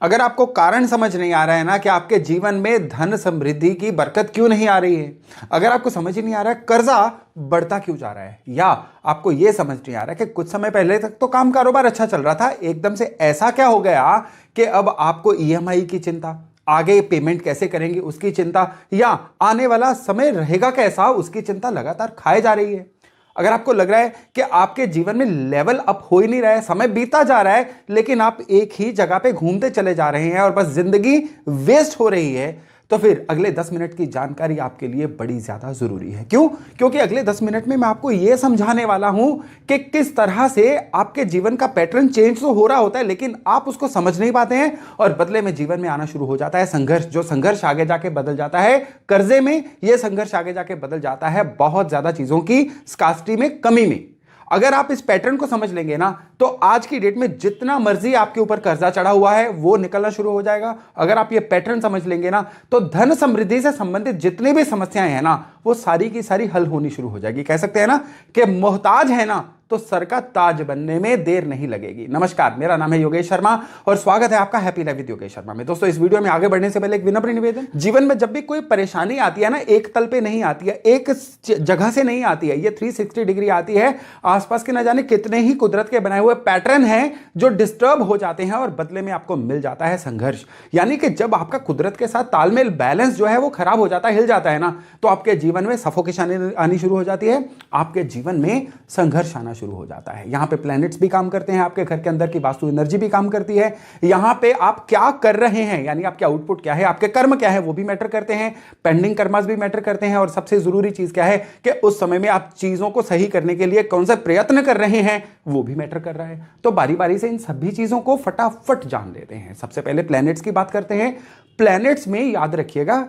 अगर आपको कारण समझ नहीं आ रहा है ना कि आपके जीवन में धन समृद्धि की बरकत क्यों नहीं आ रही है, अगर आपको समझ ही नहीं आ रहा है कर्जा बढ़ता क्यों जा रहा है, या आपको यह समझ नहीं आ रहा है कि कुछ समय पहले तक तो काम कारोबार अच्छा चल रहा था, एकदम से ऐसा क्या हो गया कि अब आपको ईएमआई की चिंता, आगे पेमेंट कैसे करेंगे उसकी चिंता, या आने वाला समय रहेगा कैसा उसकी चिंता लगातार खाए जा रही है। अगर आपको लग रहा है कि आपके जीवन में लेवल अप हो ही नहीं रहा है, समय बीता जा रहा है, लेकिन आप एक ही जगह पे घूमते चले जा रहे हैं और बस जिंदगी वेस्ट हो रही है, तो फिर अगले 10 मिनट की जानकारी आपके लिए बड़ी ज्यादा जरूरी है। क्यों? क्योंकि अगले 10 मिनट में मैं आपको यह समझाने वाला हूं कि किस तरह से आपके जीवन का पैटर्न चेंज तो हो रहा होता है, लेकिन आप उसको समझ नहीं पाते हैं और बदले में जीवन में आना शुरू हो जाता है संघर्ष। जो संघर्ष आगे जाके बदल जाता है कर्जे में, यह संघर्ष आगे जाके बदल जाता है बहुत ज्यादा चीजों की स्कार्सिटी में, कमी में। अगर आप इस पैटर्न को समझ लेंगे ना, तो आज की डेट में जितना मर्जी आपके ऊपर कर्जा चढ़ा हुआ है वो निकलना शुरू हो जाएगा। अगर आप ये पैटर्न समझ लेंगे ना, तो धन समृद्धि से संबंधित जितनी भी समस्याएं हैं ना, वो सारी की सारी हल होनी शुरू हो जाएगी। कह सकते हैं ना कि मोहताज है ना तो सर का ताज बनने में देर नहीं लगेगी। नमस्कार, मेरा नाम है योगेश शर्मा और स्वागत है आपका happy life with Yogesh Sharma में। दोस्तों, इस वीडियो में आगे बढ़ने से पहले एक विनम्र निवेदन, जीवन में जब भी कोई परेशानी आती है ना, एक तल पे नहीं आती है, एक जगह से नहीं आती है, ये 360 डिग्री आती है। आसपास के न जाने कितने ही कुदरत के बनाए हुए पैटर्न हैं जो डिस्टर्ब हो जाते हैं और बदले में आपको मिल जाता है संघर्ष। यानी कि जब आपका कुदरत के साथ तालमेल, बैलेंस जो है वो खराब हो जाता है, हिल जाता है ना, तो आपके जीवन में सफोकेशन आनी शुरू हो जाती है, आपके जीवन में संघर्ष आना शुरू हो जाता है। यहां पे प्लैनेट्स भी काम करते हैं, आपके घर के अंदर की वास्तु एनर्जी भी काम करती है। यहां पे आप क्या कर रहे हैं, यानी आपके आउटपुट क्या है, आपके कर्म क्या है, वो भी मैटर करते हैं, पेंडिंग कर्मास भी मैटर करते हैं, और सबसे जरूरी चीज क्या है कि उस समय में आप चीजों को सही करने के लिए कौन सा प्रयत्न कर रहे हैं, वो भी मैटर कर रहा है। तो बारी बारी से इन सभी चीजों को फटाफट जान लेते हैं। सबसे पहले प्लैनेट्स की बात करते हैं। प्लैनेट्स में याद रखिएगा,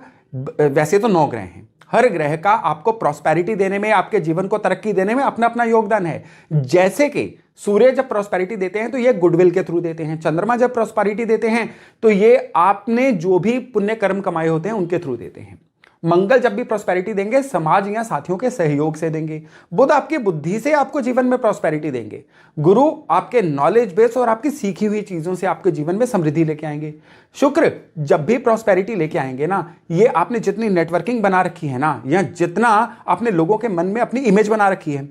वैसे तो 9 ग्रह हैं, हर ग्रह का आपको प्रॉस्पेरिटी देने में, आपके जीवन को तरक्की देने में अपना अपना योगदान है। जैसे कि सूर्य जब प्रॉस्पेरिटी देते हैं तो ये गुडविल के थ्रू देते हैं, चंद्रमा जब प्रॉस्पेरिटी देते हैं तो ये आपने जो भी पुण्य कर्म कमाए होते हैं उनके थ्रू देते हैं। मंगल जब भी प्रॉस्पेरिटी देंगे समाज या साथियों के सहयोग से देंगे। बुध आपकी बुद्धि से आपको जीवन में प्रॉस्पेरिटी देंगे। गुरु आपके नॉलेज बेस और आपकी सीखी हुई चीजों से आपके जीवन में समृद्धि लेके आएंगे। शुक्र जब भी प्रॉस्पेरिटी लेके आएंगे ना, ये आपने जितनी नेटवर्किंग बना रखी है ना, या जितना आपने लोगों के मन में अपनी इमेज बना रखी है,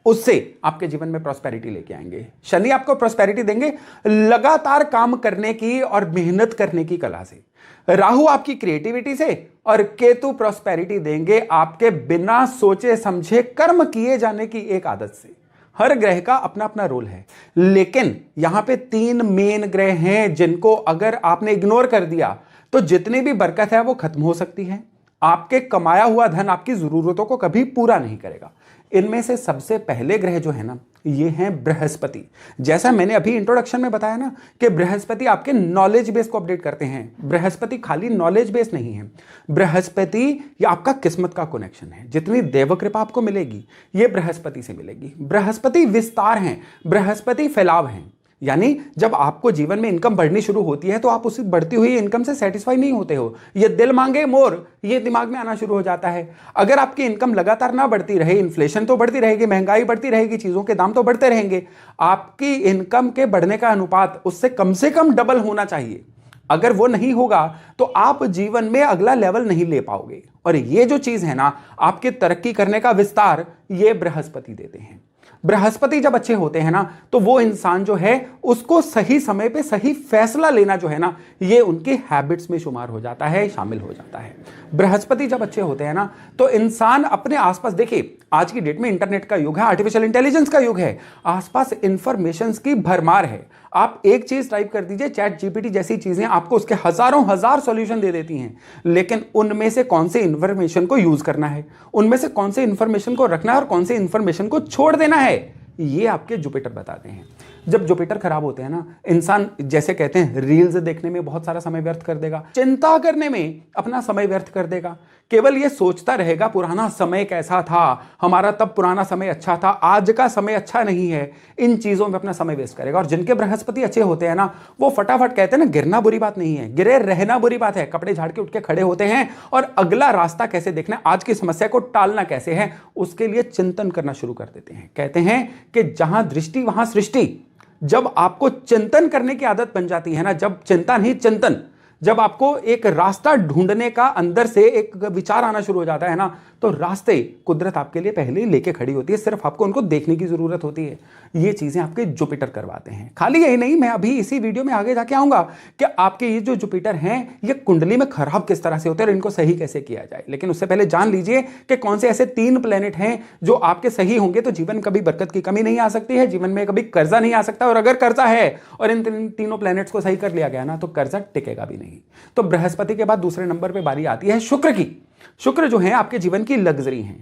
उससे आपके जीवन में प्रॉस्पेरिटी लेके आएंगे। शनि आपको प्रॉस्पेरिटी देंगे लगातार काम करने की और मेहनत करने की कला से। राहु आपकी क्रिएटिविटी से, और केतु प्रॉस्पेरिटी देंगे आपके बिना सोचे समझे कर्म किए जाने की एक आदत से। हर ग्रह का अपना अपना रोल है, लेकिन यहां पे 3 मेन ग्रह हैं जिनको अगर आपने इग्नोर कर दिया तो जितनी भी बरकत है वो खत्म हो सकती है। आपके कमाया हुआ धन आपकी जरूरतों को कभी पूरा नहीं करेगा। इनमें से सबसे पहले ग्रह जो है ना, ये हैं बृहस्पति। जैसा मैंने अभी इंट्रोडक्शन में बताया ना कि बृहस्पति आपके नॉलेज बेस को अपडेट करते हैं। बृहस्पति खाली नॉलेज बेस नहीं है, बृहस्पति ये आपका किस्मत का कनेक्शन है। जितनी देव कृपा आपको मिलेगी ये बृहस्पति से मिलेगी। बृहस्पति विस्तार हैं, बृहस्पति फैलाव हैं। यानी जब आपको जीवन में इनकम बढ़नी शुरू होती है तो आप उसी बढ़ती हुई इनकम से सेटिस्फाई नहीं होते हो। ये दिल मांगे मोर, ये दिमाग में आना शुरू हो जाता है। अगर आपकी इनकम लगातार ना बढ़ती रहे, इन्फ्लेशन तो बढ़ती रहेगी, महंगाई बढ़ती रहेगी, चीजों के दाम तो बढ़ते रहेंगे, आपकी इनकम के बढ़ने का अनुपात उससे कम से कम डबल होना चाहिए। अगर वो नहीं होगा तो आप जीवन में अगला लेवल नहीं ले पाओगे। और ये जो चीज है ना, आपके तरक्की करने का विस्तार, ये बृहस्पति देते हैं। बृहस्पति जब अच्छे होते हैं ना, तो वो इंसान जो है उसको सही समय पे सही फैसला लेना जो है ना, ये उनकी हैबिट्स में शुमार हो जाता है, शामिल हो जाता है। बृहस्पति जब अच्छे होते हैं ना, तो इंसान अपने आसपास, देखिए आज की डेट में इंटरनेट का युग है, आर्टिफिशियल इंटेलिजेंस का युग है, आसपास इंफॉर्मेशन की भरमार है। आप एक चीज टाइप कर दीजिए, चैट जीपीटी जैसी चीजें आपको उसके हजारों हजार सॉल्यूशन दे देती हैं, लेकिन उनमें से कौन से इंफॉर्मेशन को यूज करना है, उनमें से कौन से इंफॉर्मेशन को रखना है और कौन से इंफॉर्मेशन को छोड़ देना है, ये आपके जुपिटर बताते हैं। जब जुपिटर खराब होते हैं ना, इंसान जैसे कहते हैं रील्स देखने में बहुत सारा समय व्यर्थ कर देगा, चिंता करने में अपना समय व्यर्थ कर देगा, केवल ये सोचता रहेगा पुराना समय कैसा था, हमारा तब पुराना समय अच्छा था, आज का समय अच्छा नहीं है, इन चीजों में अपना समय वेस्ट करेगा। और जिनके बृहस्पति अच्छे होते हैं ना, वो फटाफट कहते हैं ना, गिरना बुरी बात नहीं है, गिरे रहना बुरी बात है। कपड़े झाड़ के उठ के खड़े होते हैं और अगला रास्ता कैसे देखना है, आज की समस्या को टालना कैसे है, उसके लिए चिंतन करना शुरू कर देते हैं। कहते हैं कि जहां दृष्टि वहां सृष्टि। जब आपको चिंतन करने की आदत बन जाती है ना, जब चिंता नहीं चिंतन, जब आपको एक रास्ता ढूंढने का अंदर से एक विचार आना शुरू हो जाता है ना, तो रास्ते कुदरत आपके लिए पहले ही लेके खड़ी होती है, सिर्फ आपको उनको देखने की जरूरत होती है। ये चीजें आपके जुपिटर करवाते हैं। खाली यही नहीं, मैं अभी इसी वीडियो में आगे जाके आऊंगा कि आपके ये जो जुपिटर हैं ये कुंडली में खराब किस तरह से होते हैं और इनको सही कैसे किया जाए। लेकिन उससे पहले जान लीजिए कि कौन से ऐसे 3 प्लेनेट हैं जो आपके सही होंगे तो जीवन कभी बरकत की कमी नहीं आ सकती है, जीवन में कभी कर्जा नहीं आ सकता, और अगर कर्जा है और इन तीनों प्लेनेट्स को सही कर लिया गया ना तो कर्जा टिकेगा भी नहीं। तो बृहस्पति के बाद दूसरे नंबर पे बारी आती है शुक्र की। शुक्र जो है आपके जीवन की लग्जरी है,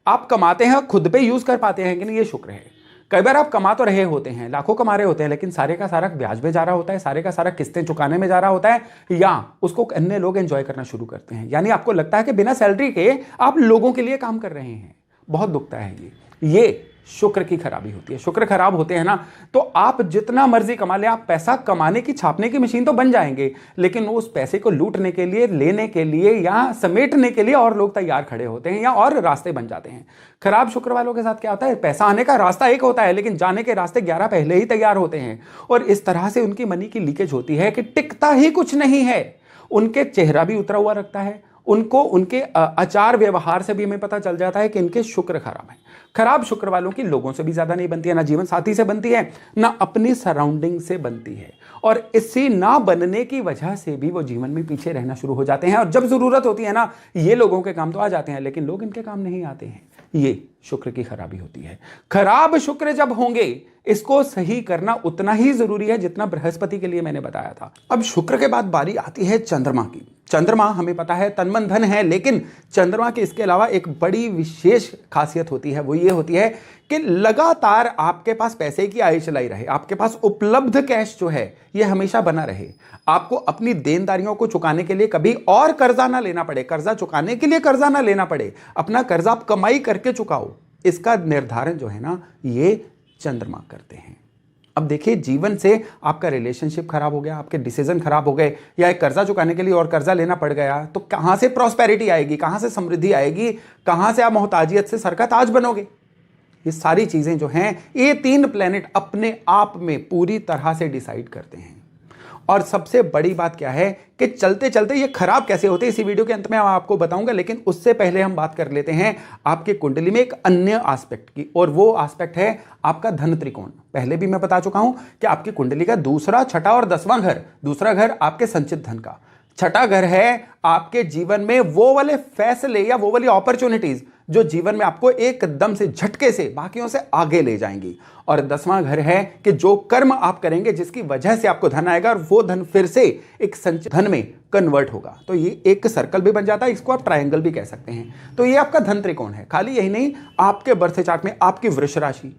आप कमाते हैं खुद पे यूज कर पाते हैं कि नहीं, ये शुक्र है। कई बार आप कमा तो रहे होते हैं, लाखों कमा रहे होते हैं, लेकिन सारे का सारा ब्याज पे जा रहा होता है, सारे का सारा किस्तें चुकाने में जा रहा होता है, या उसको अन्य लोग एंजॉय करना शुरू करते हैं। यानी आपको लगता है कि बिना सैलरी के आप लोगों के लिए काम कर रहे हैं। बहुत दुखता है ये शुक्र की खराबी होती है। शुक्र खराब होते हैं ना तो आप जितना मर्जी कमा ले, आप पैसा कमाने की छापने की मशीन तो बन जाएंगे, लेकिन उस पैसे को लूटने के लिए, लेने के लिए या समेटने के लिए और लोग तैयार खड़े होते हैं या और रास्ते बन जाते हैं। खराब शुक्र वालों के साथ क्या होता है, पैसा आने का रास्ता एक होता है लेकिन जाने के रास्ते 11 पहले ही तैयार होते हैं, और इस तरह से उनकी मनी की लीकेज होती है कि टिकता ही कुछ नहीं है। उनके चेहरा भी उतरा हुआ रखता है, उनको उनके आचार व्यवहार से भी हमें पता चल जाता है कि इनके शुक्र खराब है। खराब शुक्र वालों की लोगों से भी ज्यादा नहीं बनती है, ना जीवन साथी से बनती है, ना अपनी सराउंडिंग से बनती है, और इसी ना बनने की वजह से भी वो जीवन में पीछे रहना शुरू हो जाते हैं। और जब जरूरत होती है ना, ये लोगों के काम तो आ जाते हैं लेकिन लोग इनके काम नहीं आते हैं। ये शुक्र की खराबी होती है। खराब शुक्र जब होंगे, इसको सही करना उतना ही जरूरी है जितना बृहस्पति के लिए मैंने बताया था। अब शुक्र के बाद बारी आती है चंद्रमा की। चंद्रमा हमें पता है तन मन धन है, लेकिन चंद्रमा के इसके अलावा एक बड़ी विशेष खासियत होती है, वो ये होती है कि लगातार आपके पास पैसे की आय चलाई रहे, आपके पास उपलब्ध कैश जो है ये हमेशा बना रहे, आपको अपनी देनदारियों को चुकाने के लिए कभी और कर्जा ना लेना पड़े, कर्जा चुकाने के लिए कर्जा ना लेना पड़े, अपना कर्जा आप कमाई करके चुकाओ, इसका निर्धारण जो है ना ये चंद्रमा करते हैं। अब देखिए, जीवन से आपका रिलेशनशिप खराब हो गया, आपके डिसीजन खराब हो गए, या एक कर्जा चुकाने के लिए और कर्जा लेना पड़ गया, तो कहां से प्रॉस्पेरिटी आएगी, कहां से समृद्धि आएगी, कहां से आप मोहताजियत से सर का ताज बनोगे। ये सारी चीजें जो हैं ये 3 प्लेनेट अपने आप में पूरी तरह से डिसाइड करते हैं। और सबसे बड़ी बात क्या है कि चलते चलते ये खराब कैसे होते हैं, इसी वीडियो के अंत में मैं आपको बताऊंगा, लेकिन उससे पहले हम बात कर लेते हैं आपके कुंडली में एक अन्य एस्पेक्ट की, और वो एस्पेक्ट है आपका धन त्रिकोण। पहले भी मैं बता चुका हूं कि आपकी कुंडली का दूसरा, छठा और 10वां घर, दूसरा घर आपके संचित धन का, छठा घर है आपके जीवन में वो वाले फैसले या वो वाली अपॉर्चुनिटीज जो जीवन में आपको एकदम से झटके से बाकियों से आगे ले जाएंगी, और 10वां घर है कि जो कर्म आप करेंगे जिसकी वजह से आपको धन आएगा और वो धन फिर से एक संचित धन में कन्वर्ट होगा। तो ये एक सर्कल भी बन जाता है, इसको आप ट्रायंगल भी कह सकते हैं। तो ये आपका धन त्रिकोण है। खाली यही नहीं, आपके बर्थ चार्ट में आपकी वृष राशि,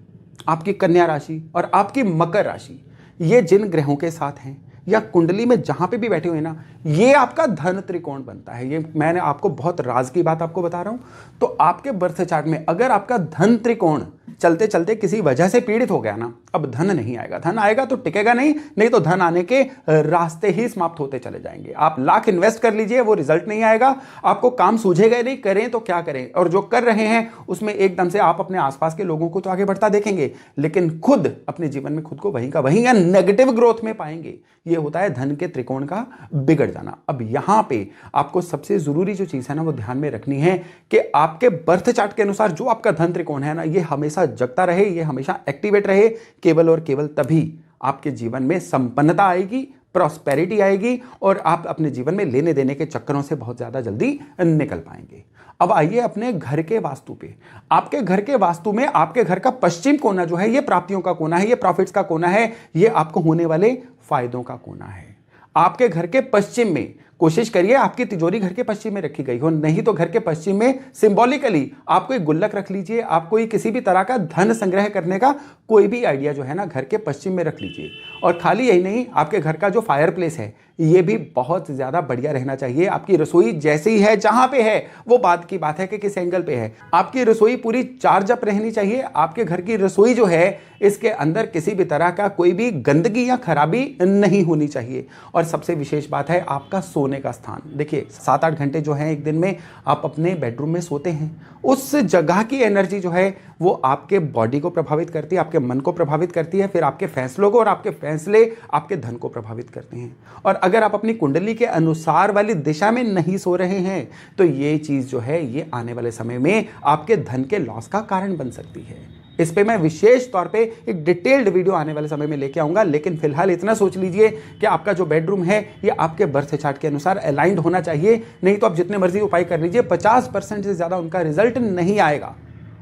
आपकी कन्या राशि और आपकी मकर राशि, ये जिन ग्रहों के साथ हैं या कुंडली में जहां पे भी बैठे हुए ना, ये आपका धन त्रिकोण बनता है। ये मैंने आपको बहुत राज की बात आपको बता रहा हूं। तो आपके बर्थ चार्ट में अगर आपका धन त्रिकोण चलते चलते किसी वजह से पीड़ित हो गया ना, अब धन नहीं आएगा, धन आएगा तो टिकेगा नहीं, नहीं तो धन आने के रास्ते ही समाप्त होते चले जाएंगे। आप लाख इन्वेस्ट कर लीजिए, वो रिजल्ट नहीं आएगा, आपको काम सूझेगा नहीं, करें तो क्या करें, और जो कर रहे हैं उसमें एकदम से आप अपने आसपास के लोगों को तो आगे बढ़ता देखेंगे, लेकिन खुद अपने जीवन में खुद को वहीं का वहीं या नेगेटिव ग्रोथ में पाएंगे। ये होता है धन के त्रिकोण का बिगड़ जाना। अब यहां पे आपको सबसे जरूरी जो चीज है ना वो ध्यान में रखनी है कि आपके बर्थ चार्ट के अनुसार जो आपका धन त्रिकोण है ना, ये हमेशा जगता रहे, ये हमेशा एक्टिवेट रहे। केवल और केवल तभी आपके जीवन में संपन्नता आएगी, प्रॉस्पेरिटी आएगी, और आप अपने जीवन में लेने देने के चक्करों से बहुत ज्यादा जल्दी निकल पाएंगे। अब आइए अपने घर के वास्तु पे। आपके घर के वास्तु में आपके घर का पश्चिम कोना जो है ये प्राप्तियों का कोना है, ये प्रॉफिट्स का कोना है, ये आपको होने वाले फायदों का कोना है। आपके घर के पश्चिम में कोशिश करिए आपकी तिजोरी घर के पश्चिम में रखी गई हो, नहीं तो घर के पश्चिम में सिंबॉलिकली आप कोई गुल्लक रख लीजिए, आप कोई किसी भी तरह का धन संग्रह करने का कोई भी आइडिया जो है ना घर के पश्चिम में रख लीजिए। और खाली यही नहीं, आपके घर का जो फायर प्लेस है ये भी बहुत ज्यादा बढ़िया रहना चाहिए। आपकी रसोई जैसी है जहां पे है वो बात की बात है कि किस एंगल पे है, आपकी रसोई पूरी चार्ज अप रहनी चाहिए। आपके घर की रसोई जो है इसके अंदर किसी भी तरह का कोई भी गंदगी या खराबी नहीं होनी चाहिए। और सबसे विशेष बात है आपका सोना सोने का स्थान। देखिए 7-8 घंटे जो है एक दिन में आप अपने बेडरूम में सोते हैं, उस जगह की एनर्जी जो है वो आपके बॉडी को प्रभावित करती है, आपके मन को प्रभावित करती है, फिर आपके फैसलों को, और आपके फैसले आपके धन को प्रभावित करते हैं। और अगर आप अपनी कुंडली के अनुसार वाली दिशा में नहीं सो रहे हैं तो ये चीज़ जो है ये आने वाले समय में आपके धन के लॉस का कारण बन सकती है। इस पे मैं विशेष तौर पे एक डिटेल्ड वीडियो आने वाले समय में लेके आऊंगा, लेकिन फिलहाल इतना सोच लीजिए कि आपका जो बेडरूम है ये आपके बर्थ चार्ट के अनुसार अलाइंड होना चाहिए। नहीं तो आप जितने मर्जी उपाय कर लीजिए, 50% से ज़्यादा उनका रिजल्ट नहीं आएगा।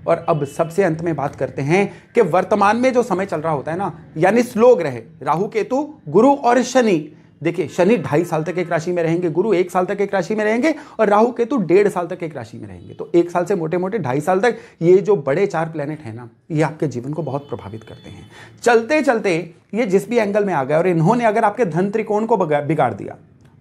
और अब सबसे अंत में बात करते हैं कि वर्तमान में जो समय चल रहा होता है ना, यानी स्लो ग्रह राहु केतु गुरु और शनि। देखिए शनि 2.5 साल तक एक राशि में रहेंगे, गुरु 1 साल तक एक राशि में रहेंगे, और राहु केतु 1.5 साल तक एक राशि में रहेंगे। तो 1 साल से मोटे मोटे 2.5 साल तक ये जो बड़े 4 प्लेनेट हैं ना, ये आपके जीवन को बहुत प्रभावित करते हैं। चलते चलते ये जिस भी एंगल में आ गए और इन्होंने अगर आपके धन त्रिकोण को बिगाड़ दिया,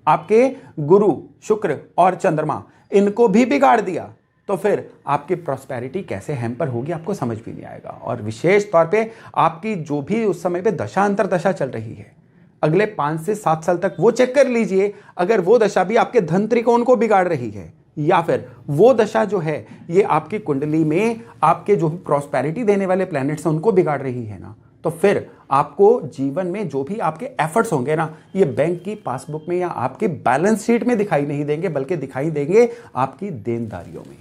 आपके गुरु शुक्र और चंद्रमा इनको भी बिगाड़ दिया, तो फिर आपकी प्रॉस्पेरिटी कैसे हैम्पर होगी आपको समझ भी नहीं आएगा। और विशेष तौर पे आपकी जो भी उस समय पे दशा अंतर दशा चल रही है, अगले 5 से 7 साल तक वो चेक कर लीजिए। अगर वो दशा भी आपके धन त्रिकोण को बिगाड़ रही है, या फिर वो दशा जो है ये आपकी कुंडली में आपके जो भी प्रॉस्पेरिटी देने वाले प्लैनेट्स हैं उनको बिगाड़ रही है ना, तो फिर आपको जीवन में जो भी आपके एफर्ट्स होंगे ना, ये बैंक की पासबुक में या आपके बैलेंस शीट में दिखाई नहीं देंगे, बल्कि दिखाई देंगे आपकी देनदारियों में।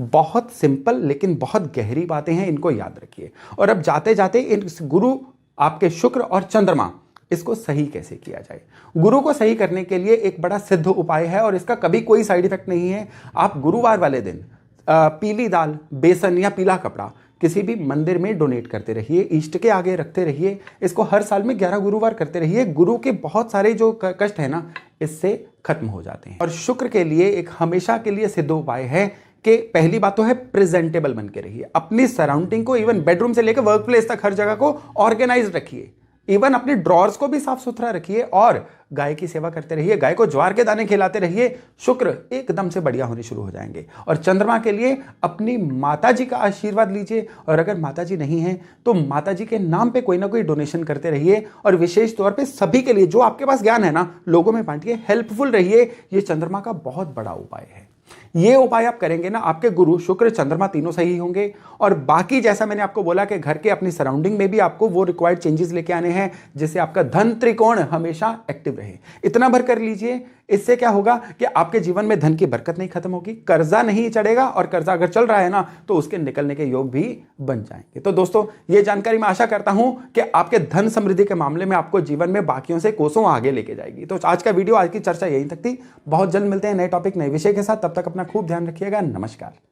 बहुत सिंपल लेकिन बहुत गहरी बातें हैं, इनको याद रखिए। और अब जाते जाते इन गुरु, आपके शुक्र और चंद्रमा, इसको सही कैसे किया जाए। गुरु को सही करने के लिए एक बड़ा सिद्ध उपाय है और इसका कभी कोई साइड इफेक्ट नहीं है। आप गुरुवार वाले दिन पीली दाल, बेसन या पीला कपड़ा किसी भी मंदिर में डोनेट करते रहिए, इष्ट के आगे रखते रहिए। इसको हर साल में 11 गुरुवार करते रहिए। गुरु के बहुत सारे जो कष्ट है ना, इससे खत्म हो जाते हैं। और शुक्र के लिए एक हमेशा के लिए सिद्ध उपाय है कि पहली बात तो है प्रेजेंटेबल बन के रहिए। अपनी सराउंडिंग को, इवन बेडरूम से लेकर वर्क प्लेस तक, हर जगह को ऑर्गेनाइज रखिए। इवन अपने ड्रॉर्स को भी साफ सुथरा रखिए और गाय की सेवा करते रहिए, गाय को ज्वार के दाने खिलाते रहिए। शुक्र एकदम से बढ़िया होने शुरू हो जाएंगे। और चंद्रमा के लिए अपनी माताजी का आशीर्वाद लीजिए, और अगर माताजी नहीं है तो माताजी के नाम पे कोई ना कोई डोनेशन करते रहिए। और विशेष तौर पे सभी के लिए जो आपके पास ज्ञान है ना, लोगों में बांटिए, हेल्पफुल रहिए। ये चंद्रमा का बहुत बड़ा उपाय है। ये उपाय आप करेंगे ना, आपके गुरु शुक्र चंद्रमा तीनों सही होंगे। और बाकी जैसा मैंने आपको बोला कि घर के अपनी सराउंडिंग में भी आपको वो रिक्वायर्ड चेंजेस लेके आने हैं, जिससे आपका धन त्रिकोण हमेशा एक्टिव रहे। इतना भर कर लीजिए। इससे क्या होगा कि आपके जीवन में धन की बरकत नहीं खत्म होगी, कर्जा नहीं चढ़ेगा, और कर्जा अगर चल रहा है ना तो उसके निकलने के योग भी बन जाएंगे। तो दोस्तों, ये जानकारी मैं आशा करता हूं कि आपके धन समृद्धि के मामले में आपको जीवन में बाकियों से कोसों आगे लेके जाएगी। तो आज का वीडियो, आज की चर्चा यहीं तक थी। बहुत जल्द मिलते हैं नए टॉपिक, नए विषय के साथ। तब तक अपना खूब ध्यान रखिएगा। नमस्कार।